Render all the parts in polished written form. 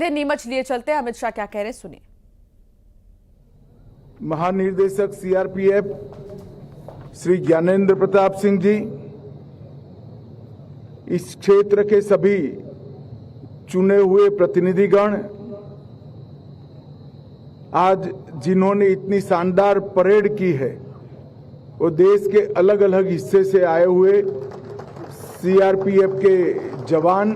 नीमच लिए चलते हैं, अमित शाह क्या कह रहे सुनिए। महानिदेशक सीआरपीएफ श्री ज्ञानेंद्र प्रताप सिंह जी, इस क्षेत्र के सभी चुने हुए प्रतिनिधिगण, आज जिन्होंने इतनी शानदार परेड की है, वो देश के अलग अलग हिस्से से आए हुए सीआरपीएफ के जवान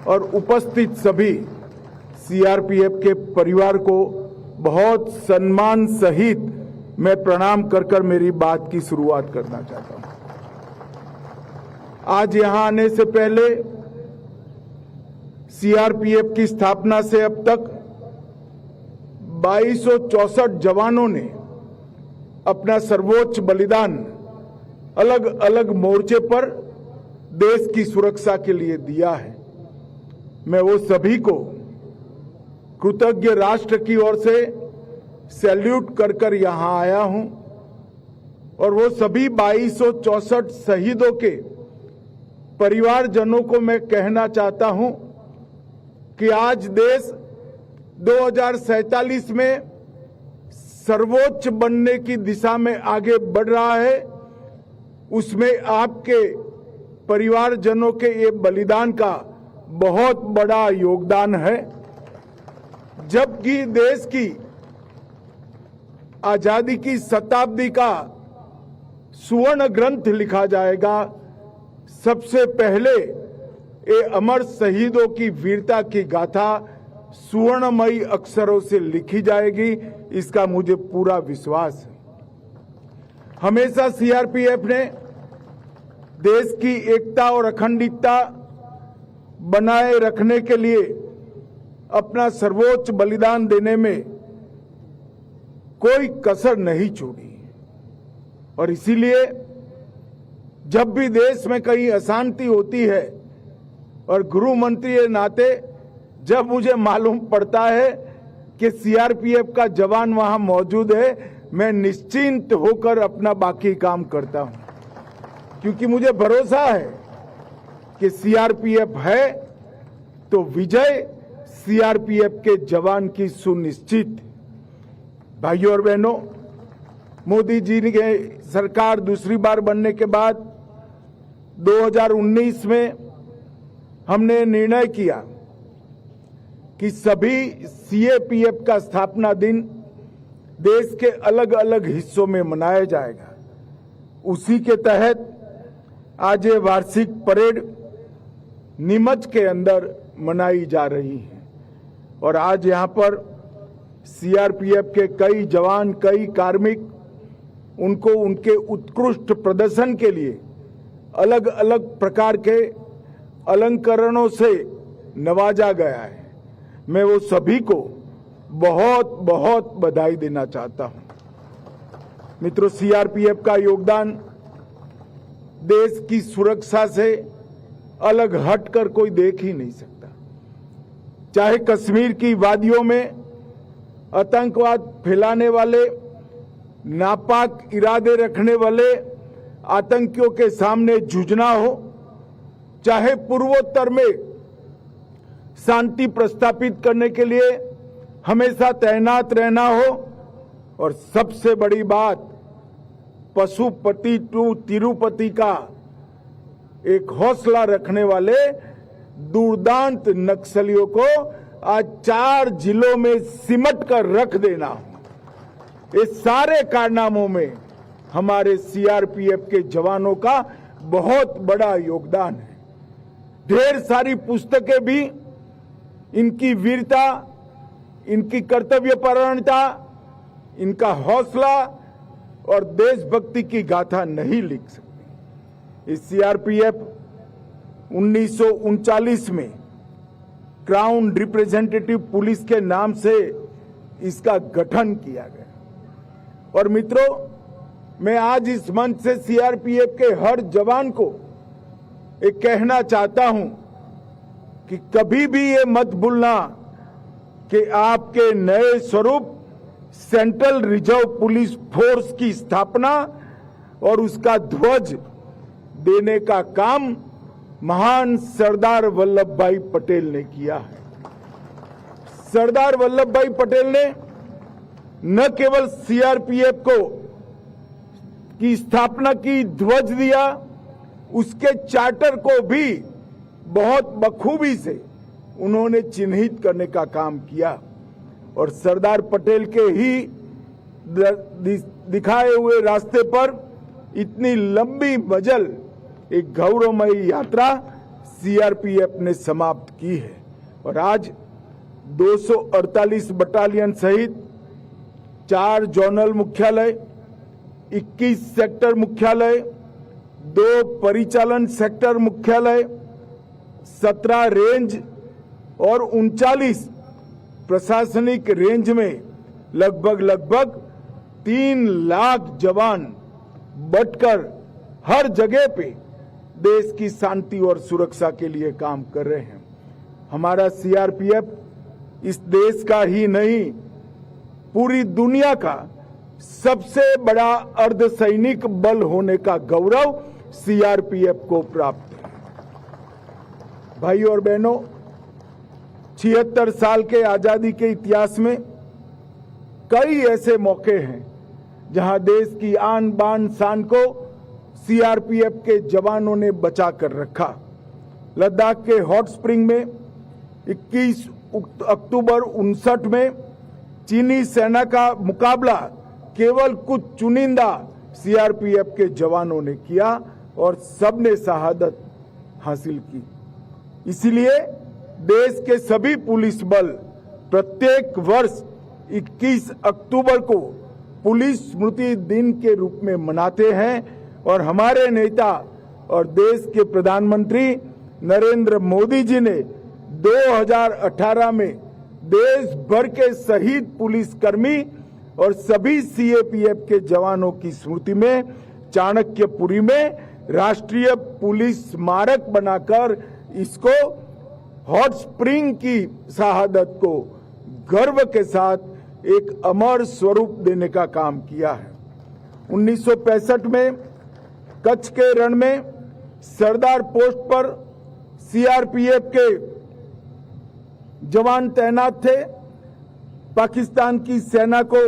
और उपस्थित सभी सीआरपीएफ के परिवार को बहुत सम्मान सहित मैं प्रणाम कर मेरी बात की शुरुआत करना चाहता हूं। आज यहां आने से पहले सीआरपीएफ की स्थापना से अब तक 2264 जवानों ने अपना सर्वोच्च बलिदान अलग अलग मोर्चे पर देश की सुरक्षा के लिए दिया है। मैं वो सभी को कृतज्ञ राष्ट्र की ओर से सैल्यूट कर यहां आया हूं और वो सभी 2264 शहीदों के परिवारजनों को मैं कहना चाहता हूं कि आज देश 2047 में सर्वोच्च बनने की दिशा में आगे बढ़ रहा है। उसमें आपके परिवारजनों के ये बलिदान का बहुत बड़ा योगदान है। जबकि देश की आजादी की शताब्दी का सुवर्ण ग्रंथ लिखा जाएगा, सबसे पहले ये अमर शहीदों की वीरता की गाथा सुवर्णमयी अक्षरों से लिखी जाएगी, इसका मुझे पूरा विश्वास है। हमेशा सीआरपीएफ ने देश की एकता और अखंडता बनाए रखने के लिए अपना सर्वोच्च बलिदान देने में कोई कसर नहीं छोड़ी और इसीलिए जब भी देश में कहीं अशांति होती है और गृह मंत्री के नाते जब मुझे मालूम पड़ता है कि सीआरपीएफ का जवान वहां मौजूद है, मैं निश्चिंत होकर अपना बाकी काम करता हूं, क्योंकि मुझे भरोसा है कि सीआरपीएफ है तो विजय सीआरपीएफ के जवान की सुनिश्चित। भाइयों और बहनों, मोदी जी के सरकार दूसरी बार बनने के बाद 2019 में हमने निर्णय किया कि सभी सीएपीएफ का स्थापना दिन देश के अलग अलग हिस्सों में मनाया जाएगा। उसी के तहत आज ये वार्षिक परेड नीमच के अंदर मनाई जा रही है और आज यहां पर सीआरपीएफ के कई जवान, कई कार्मिक, उनको उनके उत्कृष्ट प्रदर्शन के लिए अलग अलग प्रकार के अलंकरणों से नवाजा गया है। मैं वो सभी को बहुत बहुत बधाई देना चाहता हूं। मित्रों, सीआरपीएफ का योगदान देश की सुरक्षा से अलग हटकर कोई देख ही नहीं सकता। चाहे कश्मीर की वादियों में आतंकवाद फैलाने वाले, नापाक इरादे रखने वाले आतंकियों के सामने जूझना हो, चाहे पूर्वोत्तर में शांति प्रस्थापित करने के लिए हमेशा तैनात रहना हो, और सबसे बड़ी बात पशुपति टू तिरुपति का एक हौसला रखने वाले दुर्दांत नक्सलियों को आज 4 जिलों में सिमट कर रख देना हो। इस सारे कारनामों में हमारे सीआरपीएफ के जवानों का बहुत बड़ा योगदान है। ढेर सारी पुस्तकें भी इनकी वीरता, इनकी कर्तव्यपरायणता, इनका हौसला और देशभक्ति की गाथा नहीं लिख सकती। इस सीआरपीएफ 1939 में क्राउन रिप्रेजेंटेटिव पुलिस के नाम से इसका गठन किया गया। और मित्रों, मैं आज इस मंच से सीआरपीएफ के हर जवान को एक कहना चाहता हूं कि कभी भी ये मत भूलना कि आपके नए स्वरूप सेंट्रल रिजर्व पुलिस फोर्स की स्थापना और उसका ध्वज देने का काम महान सरदार वल्लभ भाई पटेल ने किया है। सरदार वल्लभ भाई पटेल ने न केवल सीआरपीएफ को की स्थापना की, ध्वज दिया, उसके चार्टर को भी बहुत बखूबी से उन्होंने चिन्हित करने का काम किया और सरदार पटेल के ही दिखाए हुए रास्ते पर इतनी लंबी मजल एक गौरवमयी यात्रा सीआरपीएफ ने समाप्त की है और आज 248 बटालियन सहित 4 जोनल मुख्यालय, 21 सेक्टर मुख्यालय, 2 परिचालन सेक्टर मुख्यालय, 17 रेंज और 39 प्रशासनिक रेंज में लगभग 3 लाख जवान बटकर हर जगह पे देश की शांति और सुरक्षा के लिए काम कर रहे हैं। हमारा सीआरपीएफ इस देश का ही नहीं, पूरी दुनिया का सबसे बड़ा अर्धसैनिक बल होने का गौरव सीआरपीएफ को प्राप्त है। भाइयों और बहनों, 76 साल के आजादी के इतिहास में कई ऐसे मौके हैं जहां देश की आन बान शान को सीआरपीएफ के जवानों ने बचा कर रखा। लद्दाख के हॉट स्प्रिंग में 21 अक्टूबर 1959 में चीनी सेना का मुकाबला केवल कुछ चुनिंदा सीआरपीएफ के जवानों ने किया और सबने शहादत हासिल की। इसीलिए देश के सभी पुलिस बल प्रत्येक वर्ष 21 अक्टूबर को पुलिस स्मृति दिन के रूप में मनाते हैं और हमारे नेता और देश के प्रधानमंत्री नरेंद्र मोदी जी ने 2018 में देश भर के शहीद पुलिसकर्मी और सभी सीएपीएफ के जवानों की स्मृति में चाणक्यपुरी में राष्ट्रीय पुलिस स्मारक बनाकर इसको हॉट स्प्रिंग की शहादत को गर्व के साथ एक अमर स्वरूप देने का काम किया है। 1965 में कच्छ के रण में सरदार पोस्ट पर सीआरपीएफ के जवान तैनात थे। पाकिस्तान की सेना को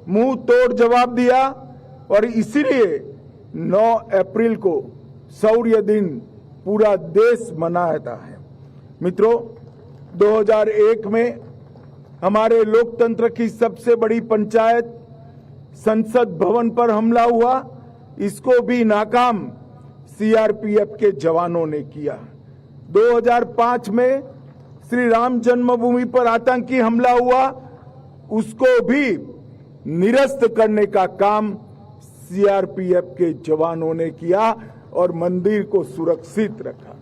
मुंह तोड़ जवाब दिया और इसीलिए 9 अप्रैल को शौर्य दिन पूरा देश मनाता है। मित्रों, 2001 में हमारे लोकतंत्र की सबसे बड़ी पंचायत संसद भवन पर हमला हुआ, इसको भी नाकाम सीआरपीएफ के जवानों ने किया। 2005 में श्री राम जन्मभूमि पर आतंकी हमला हुआ, उसको भी निरस्त करने का काम सीआरपीएफ के जवानों ने किया और मंदिर को सुरक्षित रखा।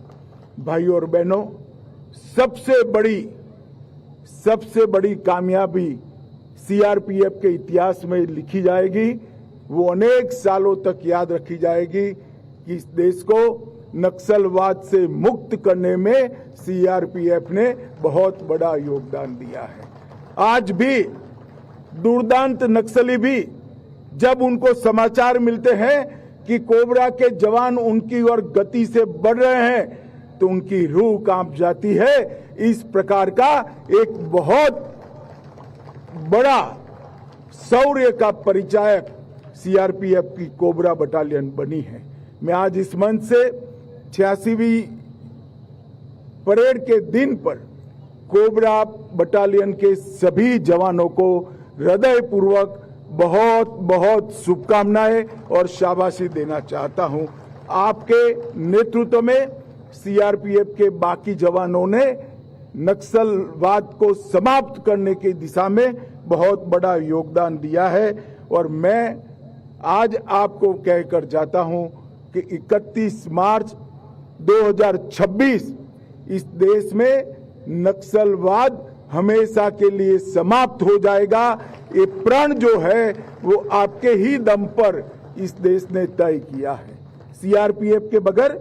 भाइयों और बहनों, सबसे बड़ी कामयाबी सीआरपीएफ के इतिहास में लिखी जाएगी, वो अनेक सालों तक याद रखी जाएगी कि इस देश को नक्सलवाद से मुक्त करने में सीआरपीएफ ने बहुत बड़ा योगदान दिया है। आज भी दुर्दांत नक्सली भी जब उनको समाचार मिलते हैं कि कोबरा के जवान उनकी ओर गति से बढ़ रहे हैं तो उनकी रूह कांप जाती है। इस प्रकार का एक बहुत बड़ा शौर्य का परिचायक सीआरपीएफ की कोबरा बटालियन बनी है। मैं आज इस मंच से 86वीं परेड के दिन पर कोबरा बटालियन के सभी जवानों को हृदयपूर्वक बहुत बहुत शुभकामनाएं और शाबाशी देना चाहता हूं। आपके नेतृत्व में सीआरपीएफ के बाकी जवानों ने नक्सलवाद को समाप्त करने की दिशा में बहुत बड़ा योगदान दिया है और मैं आज आपको कहकर जाता हूं कि 31 मार्च 2026 इस देश में नक्सलवाद हमेशा के लिए समाप्त हो जाएगा। ये प्रण जो है वो आपके ही दम पर इस देश ने तय किया है। सीआरपीएफ के बगैर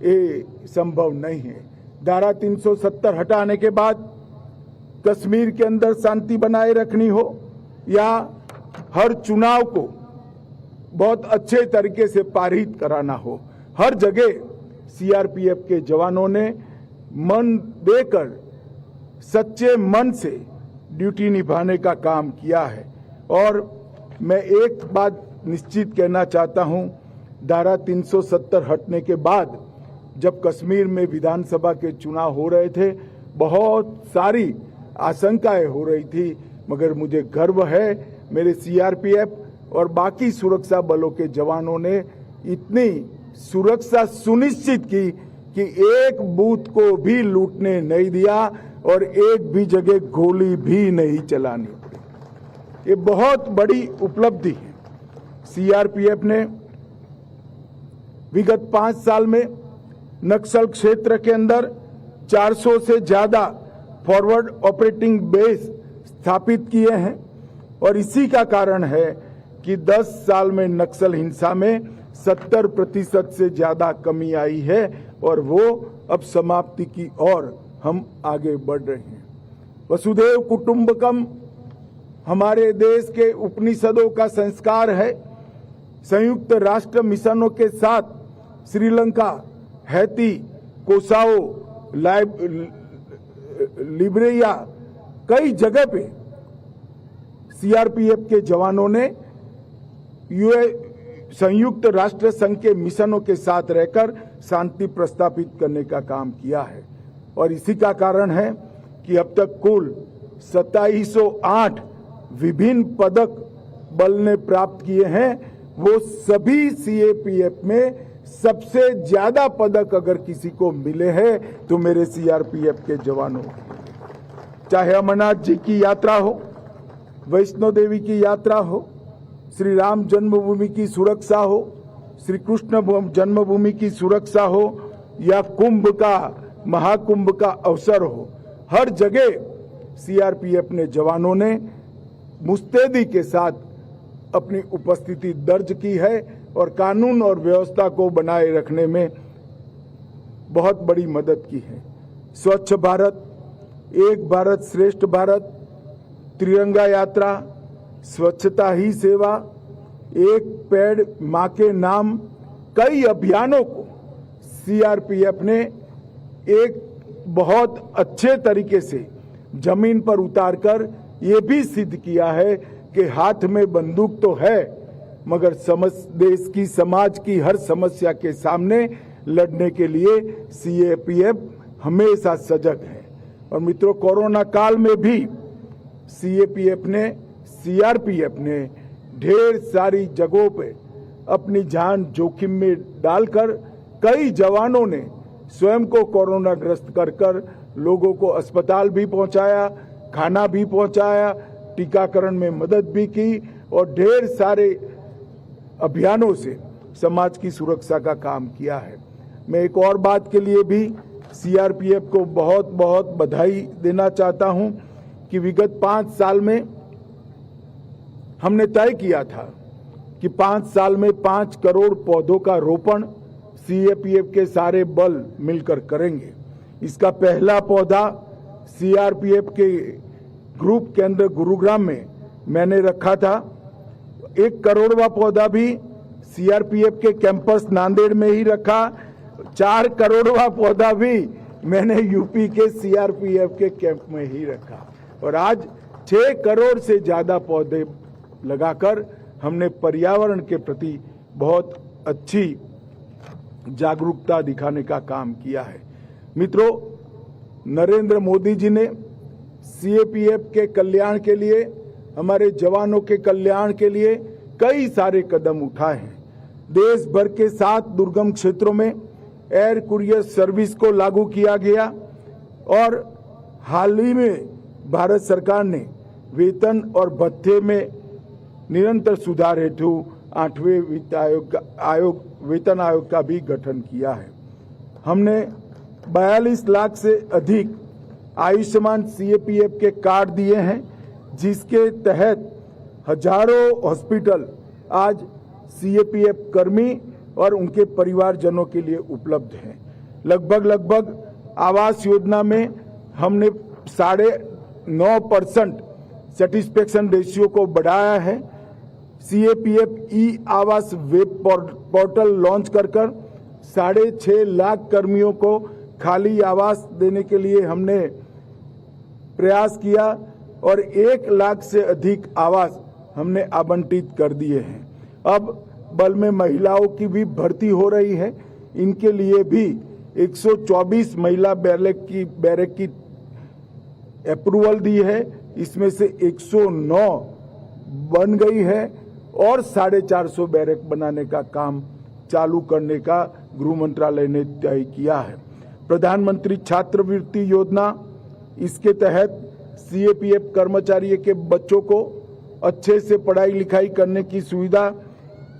ये संभव नहीं है। धारा 370 हटाने के बाद कश्मीर के अंदर शांति बनाए रखनी हो या हर चुनाव को बहुत अच्छे तरीके से पारित कराना हो, हर जगह सीआरपीएफ के जवानों ने मन देकर सच्चे मन से ड्यूटी निभाने का काम किया है। और मैं एक बात निश्चित कहना चाहता हूं, धारा 370 हटने के बाद जब कश्मीर में विधानसभा के चुनाव हो रहे थे, बहुत सारी आशंकाएं हो रही थी, मगर मुझे गर्व है मेरे सीआरपीएफ और बाकी सुरक्षा बलों के जवानों ने इतनी सुरक्षा सुनिश्चित की कि एक बूथ को भी लूटने नहीं दिया और एक भी जगह गोली भी नहीं चलानी पड़ी। ये बहुत बड़ी उपलब्धि है। सीआरपीएफ ने विगत 5 साल में नक्सल क्षेत्र के अंदर 400 से ज्यादा फॉरवर्ड ऑपरेटिंग बेस स्थापित किए हैं और इसी का कारण है कि 10 साल में नक्सल हिंसा में 70% से ज्यादा कमी आई है और वो अब समाप्ति की ओर हम आगे बढ़ रहे हैं। वसुधैव कुटुंबकम हमारे देश के उपनिषदों का संस्कार है। संयुक्त राष्ट्र मिशनों के साथ श्रीलंका, हैती, कोसावो, लिब्रिया कई जगह पे सीआरपीएफ के जवानों ने संयुक्त राष्ट्र संघ के मिशनों के साथ रहकर शांति प्रस्थापित करने का काम किया है और इसी का कारण है कि अब तक कुल 2708 विभिन्न पदक बल ने प्राप्त किए हैं। वो सभी सीएपीएफ में सबसे ज्यादा पदक अगर किसी को मिले हैं तो मेरे सीआरपीएफ के जवानों, चाहे अमरनाथ जी की यात्रा हो, वैष्णो देवी की यात्रा हो, श्री राम जन्मभूमि की सुरक्षा हो, श्री कृष्ण जन्मभूमि की सुरक्षा हो या कुंभ का, महाकुंभ का अवसर हो, हर जगह सीआरपीएफ ने जवानों ने मुस्तैदी के साथ अपनी उपस्थिति दर्ज की है और कानून और व्यवस्था को बनाए रखने में बहुत बड़ी मदद की है। स्वच्छ भारत, एक भारत श्रेष्ठ भारत, तिरंगा यात्रा, स्वच्छता ही सेवा, एक पेड़ मां के नाम, कई अभियानों को सीआरपीएफ ने एक बहुत अच्छे तरीके से जमीन पर उतारकर ये भी सिद्ध किया है कि हाथ में बंदूक तो है मगर देश की, समाज की हर समस्या के सामने लड़ने के लिए सीएपीएफ हमेशा सजग है। और मित्रों, कोरोना काल में भी सीआरपीएफ ने ढेर सारी जगहों पे अपनी जान जोखिम में डालकर कई जवानों ने स्वयं को कोरोना ग्रस्त कर लोगों को अस्पताल भी पहुंचाया, खाना भी पहुंचाया, टीकाकरण में मदद भी की और ढेर सारे अभियानों से समाज की सुरक्षा का काम किया है। मैं एक और बात के लिए भी सीआरपीएफ को बहुत बहुत बधाई देना चाहता हूं कि विगत 5 साल में हमने तय किया था कि 5 साल में 5 करोड़ पौधों का रोपण सीएपीएफ के सारे बल मिलकर करेंगे। इसका पहला पौधा सीआरपीएफ के ग्रुप केंद्र गुरुग्राम में मैंने रखा था। 1 करोड़वा पौधा भी सीआरपीएफ के कैंपस नांदेड़ में ही रखा। 4 करोड़वा पौधा भी मैंने यूपी के सीआरपीएफ के कैंप में ही रखा और आज 6 करोड़ से ज्यादा पौधे लगाकर हमने पर्यावरण के प्रति बहुत अच्छी जागरूकता दिखाने का काम किया है। मित्रों, नरेंद्र मोदी जी ने सीएपीएफ के कल्याण के लिए, हमारे जवानों के कल्याण के लिए कई सारे कदम उठाए हैं। देश भर के 7 दुर्गम क्षेत्रों में एयर कुरियर सर्विस को लागू किया गया और हाल ही में भारत सरकार ने वेतन और भत्ते में निरंतर सुधार हेतु 8वें वेतन आयोग का भी गठन किया है। हमने 42 लाख से अधिक आयुष्मान सीएपीएफ के कार्ड दिए हैं, जिसके तहत हजारों हॉस्पिटल आज सीएपीएफ कर्मी और उनके परिवारजनों के लिए उपलब्ध हैं। लगभग आवास योजना में हमने 9.5% सेटिस्फेक्शन रेशियो को बढ़ाया है। सीएपीएफ ई आवास वेब पोर्टल लॉन्च कर 6.5 लाख कर्मियों को खाली आवास देने के लिए हमने प्रयास किया और 1 लाख से अधिक आवास हमने आवंटित कर दिए हैं। अब बल में महिलाओं की भी भर्ती हो रही है। इनके लिए भी 124 महिला बैरक की अप्रूवल दी है। इसमें से 109 बन गई है और 450 बैरक बनाने का काम चालू करने का गृह मंत्रालय ने तय किया है। प्रधानमंत्री छात्रवृत्ति योजना, इसके तहत सीएपीएफ कर्मचारियों के बच्चों को अच्छे से पढ़ाई लिखाई करने की सुविधा,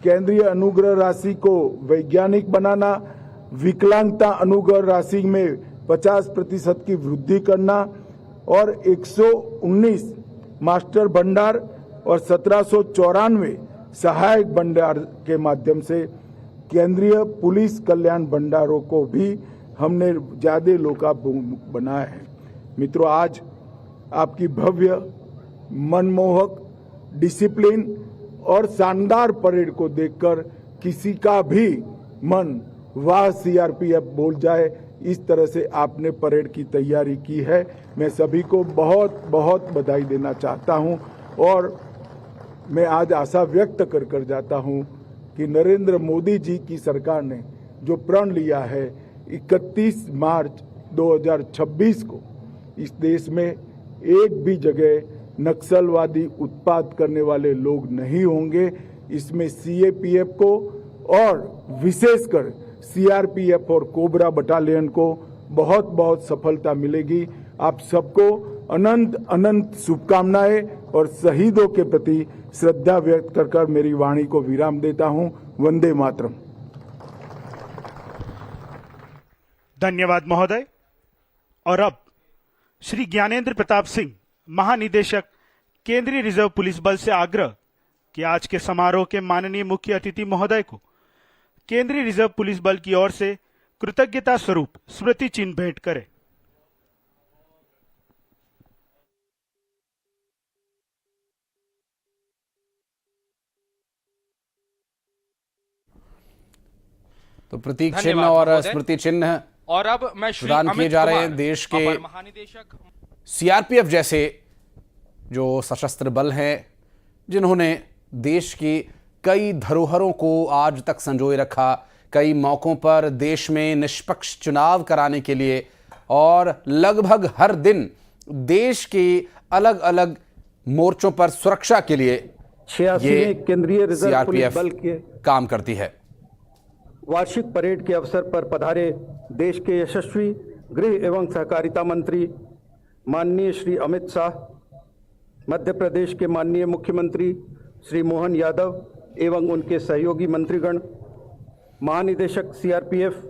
केंद्रीय अनुग्रह राशि को वैज्ञानिक बनाना, विकलांगता अनुग्रह राशि में 50% की वृद्धि करना और 119 मास्टर भंडार और 1794 सहायक भंडार के माध्यम से केंद्रीय पुलिस कल्याण भंडारों को भी हमने ज्यादा लोकाभिमुख बनाया है। मित्रों, आज आपकी भव्य, मनमोहक, डिसिप्लिन और शानदार परेड को देखकर किसी का भी मन वाह सीआरपीएफ बोल जाए, इस तरह से आपने परेड की तैयारी की है। मैं सभी को बहुत बहुत बधाई देना चाहता हूं और मैं आज आशा व्यक्त कर जाता हूं कि नरेंद्र मोदी जी की सरकार ने जो प्रण लिया है 31 मार्च 2026 को इस देश में एक भी जगह नक्सलवादी उत्पात करने वाले लोग नहीं होंगे। इसमें सीएपीएफ को और विशेषकर सीआरपीएफ और कोबरा बटालियन को बहुत बहुत सफलता मिलेगी। आप सबको अनंत अनंत शुभकामनाएं और शहीदों के प्रति श्रद्धा व्यक्त कर मेरी वाणी को विराम देता हूं। वंदे मातरम। धन्यवाद महोदय। और अब श्री ज्ञानेंद्र प्रताप सिंह, महानिदेशक केंद्रीय रिजर्व पुलिस बल से आग्रह कि आज के समारोह के माननीय मुख्य अतिथि महोदय को केंद्रीय रिजर्व पुलिस बल की ओर से कृतज्ञता स्वरूप स्मृति चिन्ह भेंट करें। तो प्रतीक चिन्ह और स्मृति चिन्ह और अब मैं श्री प्रदान किए जा रहे हैं देश के महानिदेशक सीआरपीएफ जैसे जो सशस्त्र बल हैं, जिन्होंने देश की कई धरोहरों को आज तक संजोए रखा, कई मौकों पर देश में निष्पक्ष चुनाव कराने के लिए और लगभग हर दिन देश के अलग अलग मोर्चों पर सुरक्षा के लिए ये केंद्रीय रिजर्व पुलिस सीआरपीएफ बल के काम करती है। वार्षिक परेड के अवसर पर पधारे देश के यशस्वी गृह एवं सहकारिता मंत्री माननीय श्री अमित शाह, मध्य प्रदेश के माननीय मुख्यमंत्री श्री मोहन यादव एवं उनके सहयोगी मंत्रीगण, महानिदेशक सीआरपीएफ